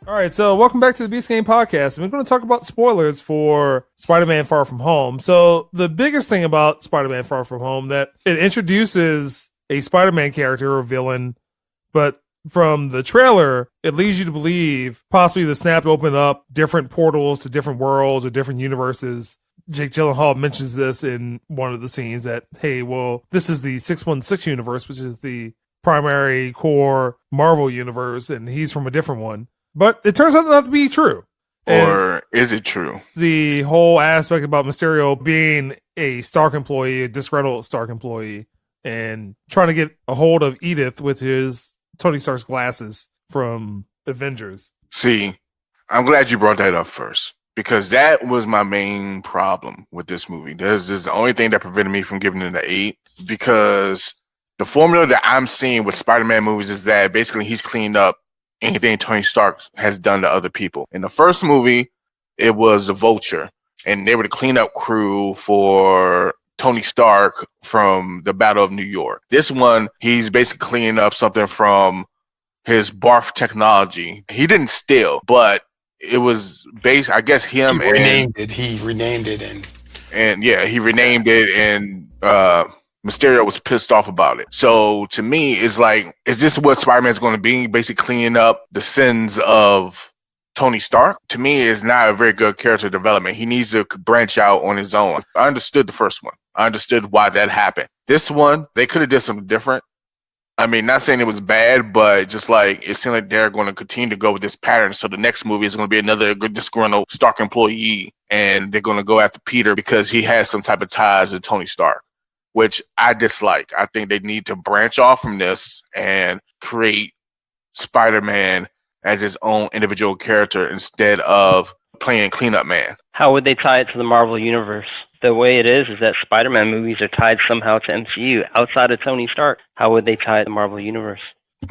All right, so welcome back to the Beast Game Podcast. We're going to talk about spoilers for Spider-Man Far From Home. So the biggest thing about Spider-Man Far From Home that it introduces a Spider-Man character or villain, but from the trailer, it leads you to believe possibly the snap opened up different portals to different worlds or different universes. Jake Gyllenhaal mentions this in one of the scenes that, hey, well, this is the 616 universe, which is the primary core Marvel universe, and he's from a different one. But it turns out not to be true. Or is it true? The whole aspect about Mysterio being a Stark employee, a disgruntled Stark employee, and trying to get a hold of Edith with his Tony Stark's glasses from Avengers. See, I'm glad you brought that up first, because that was my main problem with this movie. This is the only thing that prevented me from giving it an 8, because the formula that I'm seeing with Spider-Man movies is that basically he's cleaned up anything Tony Stark has done to other people. In the first movie, it was the Vulture, and they were the cleanup crew for Tony Stark from the Battle of New York. This one, he's basically cleaning up something from his barf technology. He didn't steal, but it was based, I guess, him He renamed it, and he renamed it, and Mysterio was pissed off about it. So to me, it's like, is this what Spider-Man's going to be? Basically cleaning up the sins of Tony Stark? To me, it's not a very good character development. He needs to branch out on his own. I understood the first one. I understood why that happened. This one, they could have did something different. I mean, not saying it was bad, but just like, it seemed like they're going to continue to go with this pattern. So the next movie is going to be another good disgruntled Stark employee, and they're going to go after Peter because he has some type of ties to Tony Stark, which I dislike. I think they need to branch off from this and create Spider-Man as his own individual character instead of playing cleanup man. How would they tie it to the Marvel Universe? The way it is that Spider-Man movies are tied somehow to MCU outside of Tony Stark. How would they tie it to the Marvel Universe?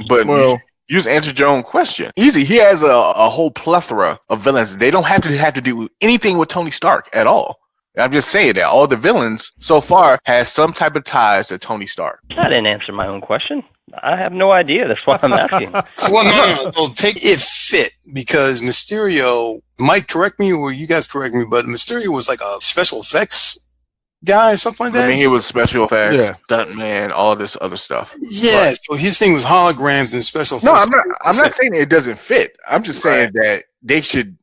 But you just answered your own question. Easy. He has a whole plethora of villains. They don't have to do anything with Tony Stark at all. I'm just saying that all the villains so far has some type of ties to Tony Stark. I didn't answer my own question. I have no idea. That's why I'm asking. Well, no. So take it fit, because Mysterio, Mike, correct me, or you guys correct me, but Mysterio was like a special effects guy or something like that? I mean, he was special effects, stuntman, all this other stuff. Yeah, so his thing was holograms and special effects. No, I'm not saying it doesn't fit. I'm just saying that they should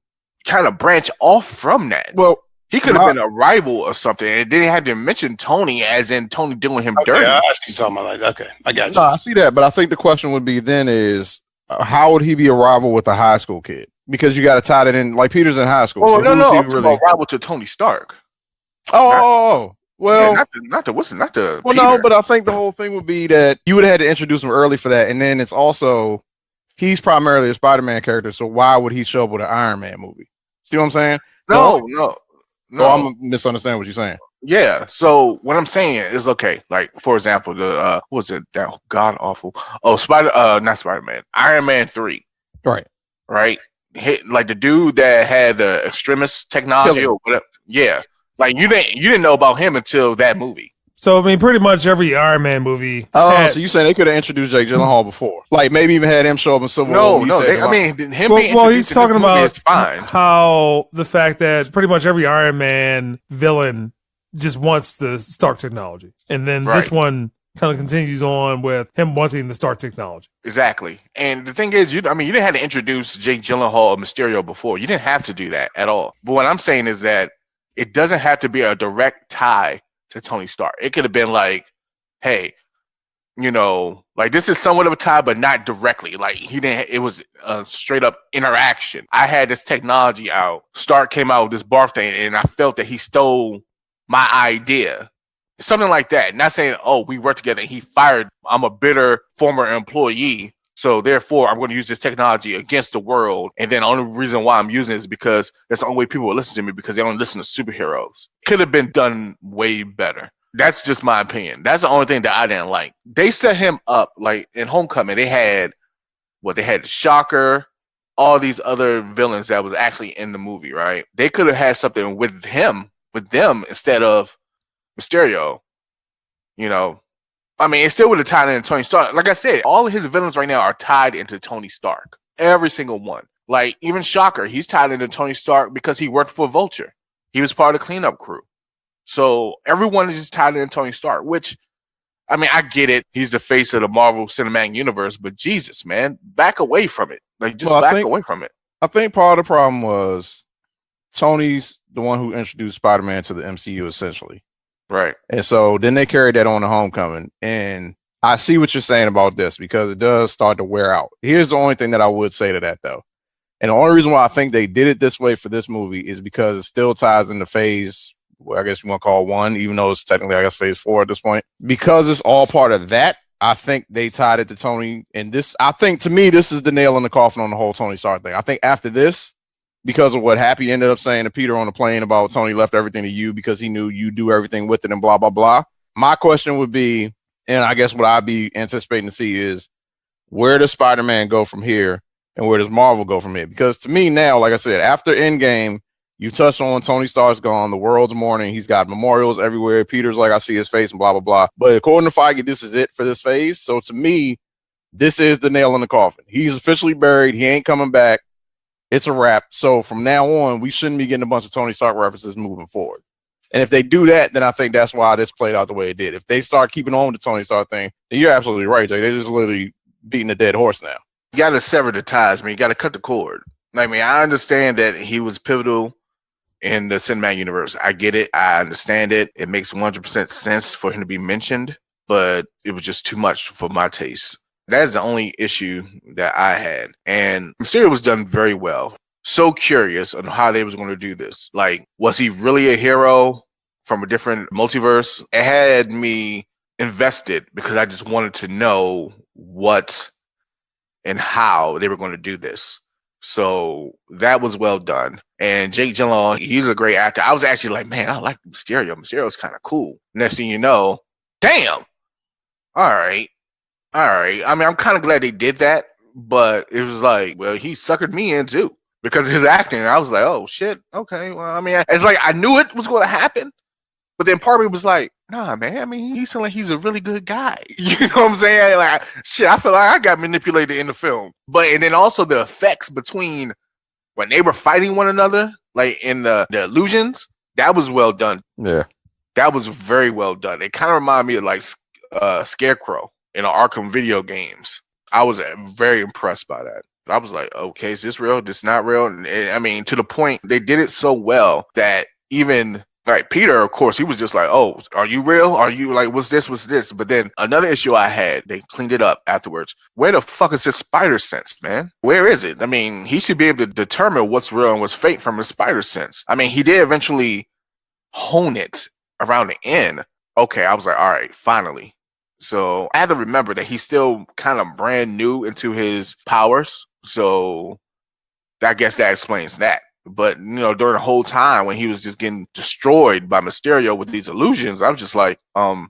kind of branch off from that. Well, he could have been a rival or something, and they had to mention Tony as in Tony doing him dirty. I see something like that. Okay, I got you. No, I see that, but I think the question would be then is, how would he be a rival with a high school kid? Because you got to tie it in, like Peter's in high school. Oh, so no, I'm talking about rival to Tony Stark. Well, yeah, not the Well, Peter. no, but I think the whole thing would be that you would have had to introduce him early for that, and then it's also, he's primarily a Spider-Man character, so why would he show up with an Iron Man movie? See what I'm saying? No. I'm misunderstanding what you're saying. Yeah. So what I'm saying is, okay, like for example, the what was it, that god awful? Oh, not Spider-Man, Iron Man 3. Right. Like the dude that had the extremist technology or whatever. Yeah. Like you didn't know about him until that movie. So, I mean, pretty much every Iron Man movie. So you saying they could have introduced Jake Gyllenhaal before? Like, maybe even had him show up in Civil War? No. He's talking about how the fact that pretty much every Iron Man villain just wants the Stark technology. And then this one kind of continues on with him wanting the Stark technology. Exactly. And the thing is, you didn't have to introduce Jake Gyllenhaal or Mysterio before. You didn't have to do that at all. But what I'm saying is that it doesn't have to be a direct tie to Tony Stark. It could have been like, hey, like this is somewhat of a tie, but not directly. Like it was a straight up interaction. I had this technology out. Stark came out with this barf thing, and I felt that he stole my idea. Something like that. Not saying, oh, we work together and he fired. I'm a bitter former employee, so therefore I'm going to use this technology against the world. And then the only reason why I'm using it is because that's the only way people will listen to me, because they only listen to superheroes. Could have been done way better. That's just my opinion. That's the only thing that I didn't like. They set him up, like in Homecoming, they had Shocker, all these other villains that was actually in the movie, right? They could have had something with them instead of Mysterio. I mean, it still would have tied into Tony Stark. Like I said, all of his villains right now are tied into Tony Stark. Every single one. Like, even Shocker, he's tied into Tony Stark because he worked for Vulture. He was part of the cleanup crew. So everyone is just tied into Tony Stark, which, I mean, I get it. He's the face of the Marvel Cinematic Universe, but Jesus, man, back away from it. Like, just back away from it. I think part of the problem was Tony's the one who introduced Spider-Man to the MCU, essentially. Right. And so then they carried that on to Homecoming. And I see what you're saying about this because it does start to wear out. Here's the only thing that I would say to that, though. And the only reason why I think they did it this way for this movie is because it still ties into phase, well, I guess you want to call 1, even though it's technically, I guess, phase 4 at this point. Because it's all part of that, I think they tied it to Tony. And this, I think, to me, this is the nail in the coffin on the whole Tony Stark thing. I think after this, because of what Happy ended up saying to Peter on the plane about Tony left everything to you because he knew you do everything with it and blah, blah, blah. My question would be, and I guess what I'd be anticipating to see is, where does Spider-Man go from here? And where does Marvel go from here? Because to me now, like I said, after Endgame, you touched on Tony Stark's gone, the world's mourning, he's got memorials everywhere. Peter's like, I see his face and blah, blah, blah. But according to Feige, this is it for this phase. So to me, this is the nail in the coffin. He's officially buried. He ain't coming back. It's a wrap. So from now on, we shouldn't be getting a bunch of Tony Stark references moving forward. And if they do that, then I think that's why this played out the way it did. If they start keeping on with the Tony Stark thing, then you're absolutely right, Jay. They're just literally beating a dead horse now. You got to sever the ties, man. You got to cut the cord. I mean, I understand that he was pivotal in the cinematic universe. I get it. I understand it. It makes 100% sense for him to be mentioned, but it was just too much for my taste. That's the only issue that I had. And Mysterio was done very well. So curious on how they was going to do this. Like, was he really a hero from a different multiverse? It had me invested because I just wanted to know what and how they were going to do this. So that was well done. And Jake Gyllenhaal, he's a great actor. I was actually like, man, I like Mysterio. Mysterio's kind of cool. Next thing you know, damn. All right. I mean, I'm kind of glad they did that, but it was like, well, he suckered me in too because of his acting. I was like, oh shit. Okay. Well, I mean, it's like I knew it was going to happen, but then part of me was like, nah, man. I mean, he sounds like he's a really good guy. You know what I'm saying? Like, shit, I feel like I got manipulated in the film. But and then also the effects between when they were fighting one another, like in the illusions, that was well done. Yeah, that was very well done. It kind of reminded me of like Scarecrow in the Arkham video games. I was very impressed by that. I was like, okay, is this real? This not real? And I mean, to the point they did it so well that even. Like Peter, of course, he was just like, oh, are you real? Are you like, what's this? But then another issue I had, they cleaned it up afterwards. Where the fuck is his spider sense, man? Where is it? I mean, he should be able to determine what's real and what's fake from his spider sense. I mean, he did eventually hone it around the end. Okay, I was like, all right, finally. So I had to remember that he's still kind of brand new into his powers. So I guess that explains that. But, you know, during the whole time when he was just getting destroyed by Mysterio with these illusions, I was just like, your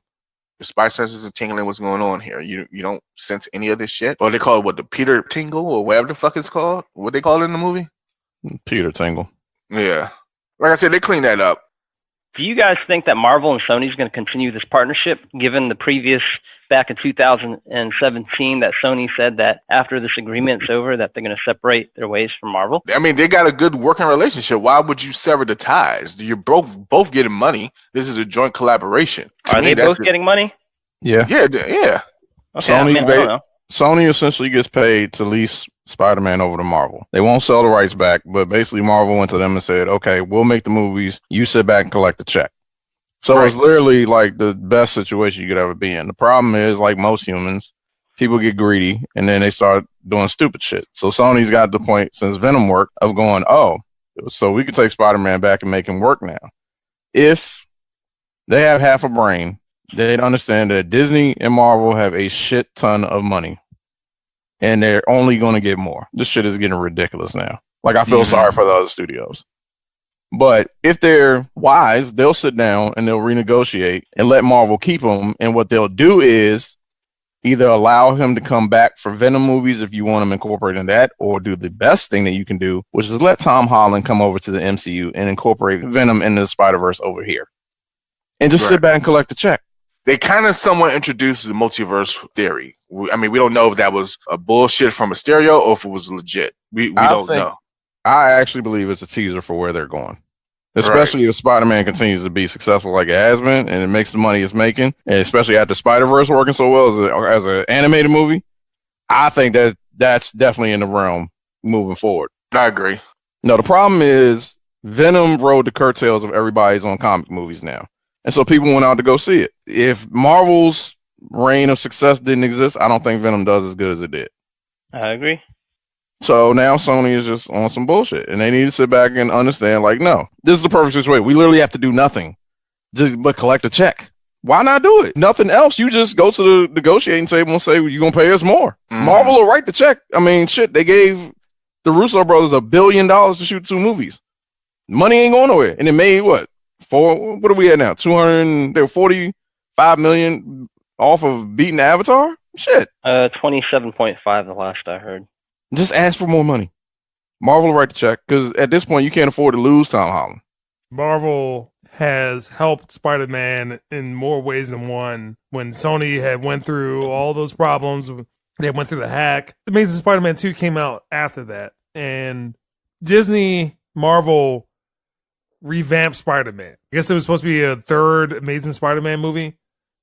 spice senses are tingling. What's going on here? You don't sense any of this shit? Or they call it, what, the Peter Tingle or whatever the fuck it's called? What they call it in the movie? Peter Tingle. Yeah. Like I said, they cleaned that up. Do you guys think that Marvel and Sony is going to continue this partnership, given the previous, back in 2017, that Sony said that after this agreement's over, that they're going to separate their ways from Marvel? I mean, they got a good working relationship. Why would you sever the ties? You're both getting money. This is a joint collaboration. Are they both getting money? Yeah. Yeah. Okay, I don't know. Sony essentially gets paid to lease Spider-Man over to Marvel. They won't sell the rights back, but basically Marvel went to them and said, okay, we'll make the movies. You sit back and collect the check. So It's literally like the best situation you could ever be in. The problem is, like most humans, people get greedy and then they start doing stupid shit. So Sony's got to the point since Venom worked of going, oh, so we can take Spider-Man back and make him work now. If they have half a brain, they'd understand that Disney and Marvel have a shit ton of money. And they're only going to get more. This shit is getting ridiculous now. Like, I feel sorry for the other studios. But if they're wise, they'll sit down and they'll renegotiate and let Marvel keep him. And what they'll do is either allow him to come back for Venom movies if you want him incorporated in that, or do the best thing that you can do, which is let Tom Holland come over to the MCU and incorporate Venom into the Spider-Verse over here. And just sit back and collect the check. they kind of somewhat introduced the multiverse theory. We don't know if that was a bullshit from Mysterio or if it was legit. We don't know. I actually believe it's a teaser for where they're going. Especially if Spider-Man continues to be successful like it has been, and it makes the money it's making, and especially after Spider-Verse working so well as an animated movie, I think that's definitely in the realm moving forward. I agree. No, the problem is Venom rode the curtails of everybody's on comic movies now, and so people went out to go see it. If Marvel's reign of success didn't exist, I don't think Venom does as good as it did. I agree. So now Sony is just on some bullshit, and they need to sit back and understand, like, no, this is the perfect situation. We literally have to do nothing but collect a check. Why not do it? Nothing else. You just go to the negotiating table and say, well, you're going to pay us more. Mm-hmm. Marvel will write the check. I mean, shit, they gave the Russo brothers $1 billion to shoot 2 movies. Money ain't going nowhere. And it made what are we at now? 45 million off of beating Avatar? Shit. 27.5 the last I heard. Just ask for more money. Marvel will write the check because at this point you can't afford to lose Tom Holland. Marvel has helped Spider-Man in more ways than one. When Sony had went through all those problems, they went through the hack. Amazing Spider-Man 2 came out after that. And Disney, Marvel revamped Spider-Man. I guess it was supposed to be a third Amazing Spider-Man movie.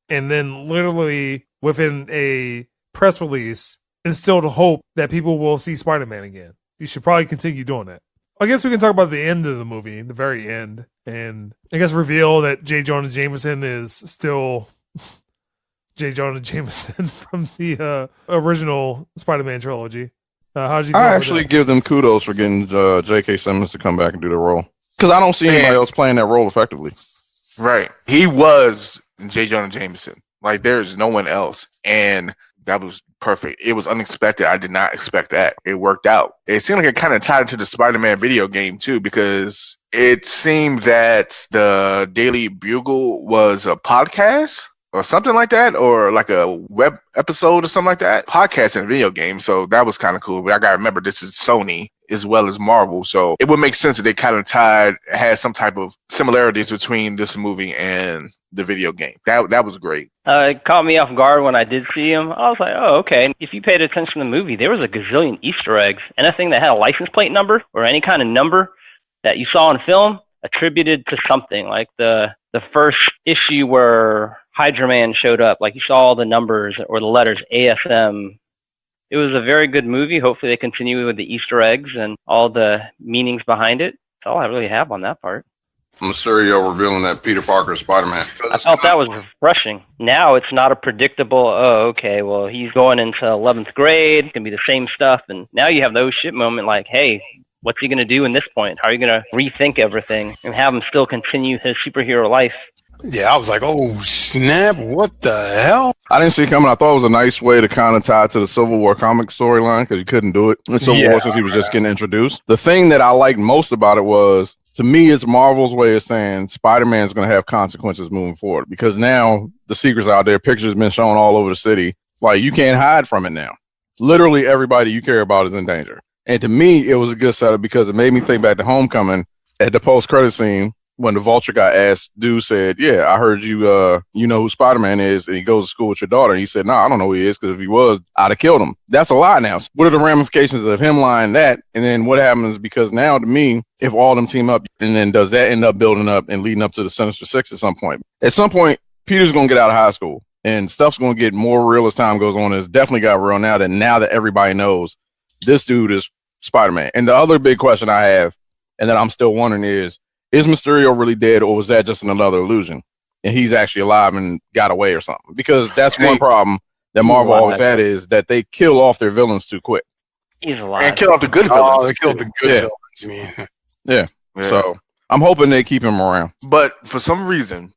And then literally within a press release, instilled hope that people will see Spider-Man again. You should probably continue doing that. I guess we can talk about the end of the movie, the very end, and I guess reveal that J. Jonah Jameson is still J. Jonah Jameson from the original Spider-Man trilogy. How did you feel I actually give them kudos for getting J.K. Simmons to come back and do the role. Because I don't see anybody else playing that role effectively. Right. He was J. Jonah Jameson. Like, there's no one else. And that was perfect. It was unexpected. I did not expect that. It worked out. It seemed like it kind of tied into the Spider-Man video game too, because it seemed that the Daily Bugle was a podcast or something like that, or like a web episode or something like that. Podcast and video game. So that was kind of cool. But I got to remember, this is Sony as well as Marvel. So it would make sense that they kind of had some type of similarities between this movie and the video game. That was great. It caught me off guard when I did see him. I was like, oh, okay. If you paid attention to the movie, there was a gazillion Easter eggs. Anything that had a license plate number or any kind of number that you saw in film attributed to something. Like the first issue where Hydra Man showed up, like you saw all the numbers or the letters ASM. It was a very good movie. Hopefully they continue with the Easter eggs and all the meanings behind it. That's all I really have on that part. Mysterio revealing that Peter Parker is Spider-Man. I felt that was refreshing. Now it's not a predictable, okay, well, he's going into 11th grade. It's going to be the same stuff. And now you have those shit moment like, hey, what's he going to do in this point? How are you going to rethink everything and have him still continue his superhero life? Yeah, I was like, oh, snap, what the hell? I didn't see it coming. I thought it was a nice way to kind of tie it to the Civil War comic storyline because you couldn't do it in Civil War since he was just getting introduced. The thing that I liked most about it was, to me, it's Marvel's way of saying Spider-Man is going to have consequences moving forward because now the secret's out there. Pictures been shown all over the city. Like, you can't hide from it now. Literally everybody you care about is in danger. And to me, it was a good setup because it made me think back to Homecoming at the post-credit scene when the Vulture guy asked, dude said, yeah, I heard you know who Spider-Man is, and he goes to school with your daughter. And he said, no, I don't know who he is because if he was, I'd have killed him. That's a lie now. What are the ramifications of him lying that? And then what happens? Because now, to me, if all of them team up, and then does that end up building up and leading up to the Sinister Six at some point? At some point, Peter's going to get out of high school, and stuff's going to get more real as time goes on. It's definitely got real now that everybody knows this dude is Spider-Man. And the other big question I have, and that I'm still wondering is Mysterio really dead, or was that just another illusion? And he's actually alive and got away or something? Because that's one problem that Marvel always had is that they kill off their villains too quick. He's alive. And kill off the good villains. Oh, they killed the good villains, you mean? Yeah. So I'm hoping they keep him around. But for some reason,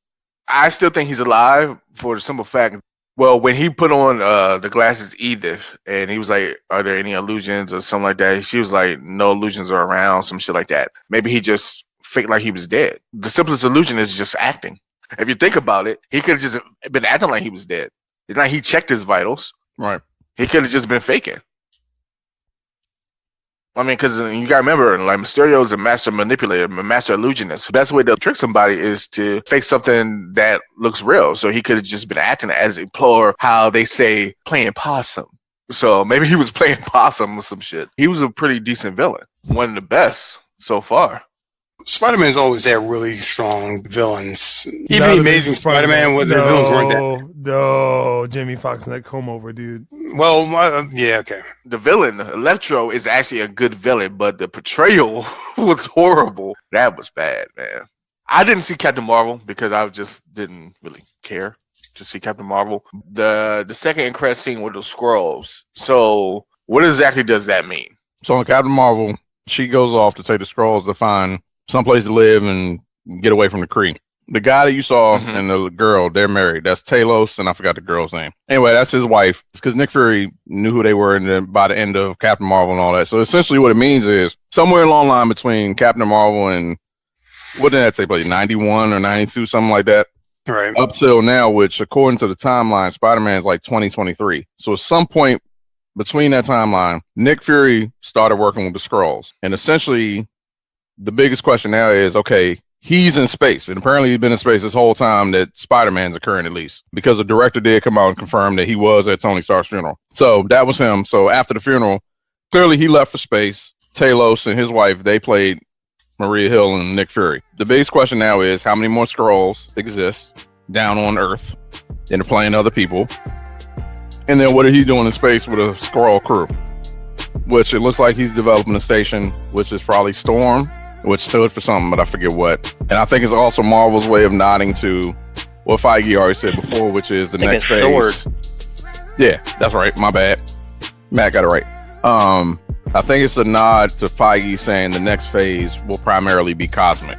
I still think he's alive for the simple fact, well, when he put on the glasses to Edith, and he was like, are there any illusions or something like that? She was like, no illusions are around, some shit like that. Maybe he just faked like he was dead. The simplest illusion is just acting. If you think about it, he could have just been acting like he was dead. It's not he checked his vitals. Right. He could have just been faking. I mean, because you gotta remember, like, Mysterio is a master manipulator, a master illusionist. The best way to trick somebody is to fake something that looks real. So he could have just been acting as a or how they say playing possum. So maybe he was playing possum or some shit. He was a pretty decent villain, one of the best so far. Spider-Man's always had really strong villains. Even the Amazing Spider-Man, the villains weren't that. No, Jamie Foxx in that comb over, dude. Well, yeah, okay. The villain, Electro, is actually a good villain, but the portrayal was horrible. That was bad, man. I didn't see Captain Marvel because I just didn't really care to see Captain Marvel. The second end credit scene with the Skrulls. So what exactly does that mean? So in Captain Marvel, she goes off to take the Skrulls to find someplace to live and get away from the Kree. The guy that you saw and the girl, they're married. That's Talos, and I forgot the girl's name. Anyway, that's his wife. It's because Nick Fury knew who they were by the end of Captain Marvel and all that. So essentially what it means is somewhere along the line between Captain Marvel and, what did that take place, 91 or 92, something like that? Right. Up till now, which according to the timeline, Spider-Man's like 2023. So at some point between that timeline, Nick Fury started working with the Skrulls. And essentially, the biggest question now is, okay, he's in space. And apparently he's been in space this whole time that Spider-Man's occurring, at least. Because the director did come out and confirm that he was at Tony Stark's funeral. So that was him. So after the funeral, clearly he left for space. Talos and his wife, they played Maria Hill and Nick Fury. The biggest question now is how many more Skrulls exist down on Earth and they're playing other people, and then what are he doing in space with a Skrull crew, which it looks like he's developing a station, which is probably Storm, which stood for something, but I forget what. And I think it's also Marvel's way of nodding to what Feige already said before, which is the next phase. Sword. Yeah, that's right. My bad. Matt got it right. I think it's a nod to Feige saying the next phase will primarily be cosmic.